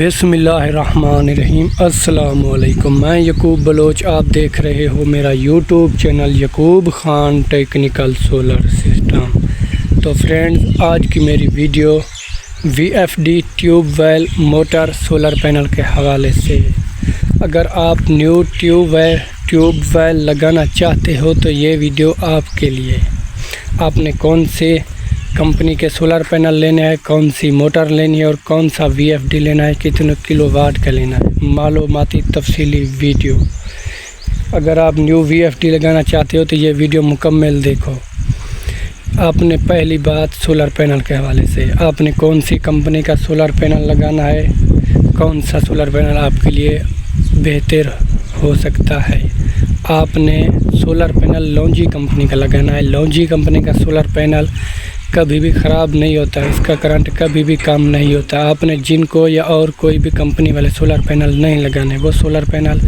بسم اللہ الرحمن الرحیم۔ السلام علیکم، میں یعقوب بلوچ، آپ دیکھ رہے ہو میرا YouTube channel Yaqoob Khan technical solar system. تو فرینڈز، آج کی میری video V F D tube well motor solar panel کے حوالے سے۔ اگر آپ نیو ٹیوب ویل لگانا چاہتے ہو تو یہ ویڈیو آپ کے لیے۔ آپ نے کون سے کمپنی کے سولر پینل لینے ہیں، کون سی موٹر لینی ہے اور کون سا وی ایف ڈی لینا ہے، کتنے کلو واٹ کا لینا ہے، معلوماتی تفصیلی ویڈیو۔ اگر آپ نیو وی ایف ڈی لگانا چاہتے ہو تو یہ ویڈیو مکمل دیکھو۔ آپ نے پہلی بات سولر پینل کے حوالے سے، آپ نے کون سی کمپنی کا سولر پینل لگانا ہے، کون سا سولر پینل آپ کے لیے بہتر ہو سکتا ہے۔ آپ نے سولر پینل لونجی کمپنی کا لگانا ہے۔ لونجی کمپنی کا سولر پینل کبھی بھی خراب نہیں ہوتا، اس کا کرنٹ کبھی بھی کم نہیں ہوتا۔ آپ نے جن کو یا اور کوئی بھی کمپنی والے سولر پینل نہیں لگانے، وہ سولر پینل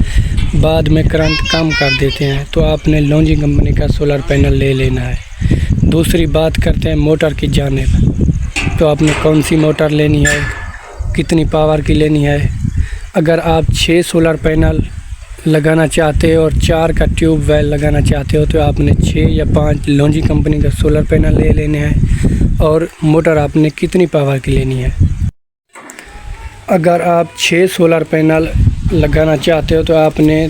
بعد میں کرنٹ کم کر دیتے ہیں، تو آپ نے لونجی کمپنی کا سولر پینل لے لینا ہے۔ دوسری بات کرتے ہیں موٹر کی جانب، تو آپ نے کون سی موٹر لینی ہے، کتنی پاور کی لینی ہے۔ اگر آپ 6 سولر پینل لگانا چاہتے ہو اور 4 کا ٹیوب ویل لگانا چاہتے ہو تو آپ نے 6 یا 5 لونجی کمپنی کا سولر پینل لے لینے ہیں، اور موٹر آپ نے کتنی پاور کی لینی ہے۔ اگر آپ 6 سولر پینل لگانا چاہتے ہو تو آپ نے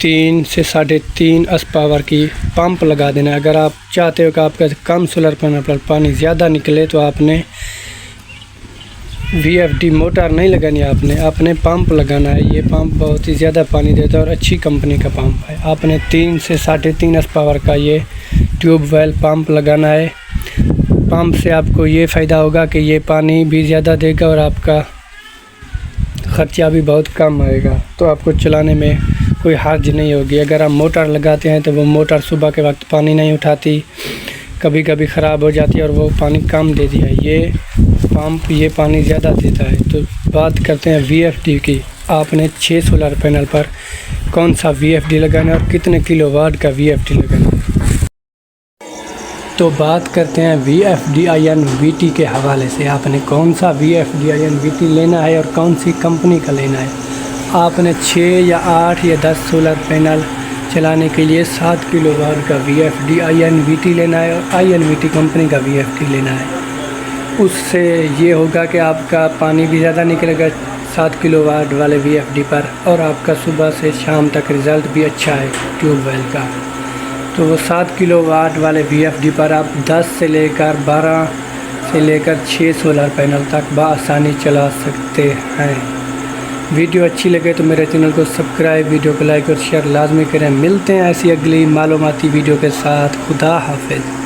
3 سے 3.5 ایس پاور کی پمپ لگا دینا ہے۔ اگر آپ چاہتے ہو کہ آپ کا کم سولر پینل پر پانی زیادہ نکلے تو آپ نے وی ایف ڈی موٹر نہیں لگانی، آپ نے پمپ لگانا ہے۔ یہ پمپ بہت ہی زیادہ پانی دیتا ہے اور اچھی کمپنی کا پمپ ہے۔ آپ نے 3 سے 3.5 ایس پاور کا یہ ٹیوب ویل پمپ لگانا ہے۔ پمپ سے آپ کو یہ فائدہ ہوگا کہ یہ پانی بھی زیادہ دے گا اور آپ کا خرچہ بھی بہت کم آئے گا، تو آپ کو چلانے میں کوئی حرج نہیں ہوگی۔ اگر آپ موٹر لگاتے ہیں تو وہ موٹر صبح کے وقت پانی نہیں اٹھاتی، کبھی کبھی خراب ہو جاتی ہے اور وہ پانی کم دیتی ہے۔ یہ پمپ یہ پانی زیادہ دیتا ہے۔ تو بات کرتے ہیں وی ایف ڈی کی۔ آپ نے 6 سولر پینل پر کون سا وی ایف ڈی لگانا ہے اور کتنے کلو واٹ کا وی ایف ڈی لگانا ہے۔ تو بات کرتے ہیں V F D I N V T کے حوالے سے۔ آپ نے کون سا V F D I N V T لینا ہے اور کون سی کمپنی کا لینا ہے۔ آپ نے 6 یا 8 یا 10 سولر پینل چلانے کے لیے 7 کلو واٹ کا V F D I N V T لینا ہے اور I N V T company کا وی ایف ڈی لینا ہے۔ اس سے یہ ہوگا کہ آپ کا پانی بھی زیادہ نکلے گا 7 کلو واٹ والے وی ایف ڈی پر، اور آپ کا صبح سے شام تک رزلٹ بھی اچھا ہے ٹیوب ویل کا۔ تو وہ 7 کلو واٹ والے وی ایف ڈی پر آپ 10 سے لے کر 12 سے لے کر 6 سولر پینل تک بآسانی چلا سکتے ہیں۔ ویڈیو اچھی لگے تو میرے چینل کو سبسکرائب، ویڈیو کو لائک اور شیئر لازمی کریں۔ ملتے ہیں ایسی اگلی معلوماتی ویڈیو کے ساتھ۔ خدا حافظ۔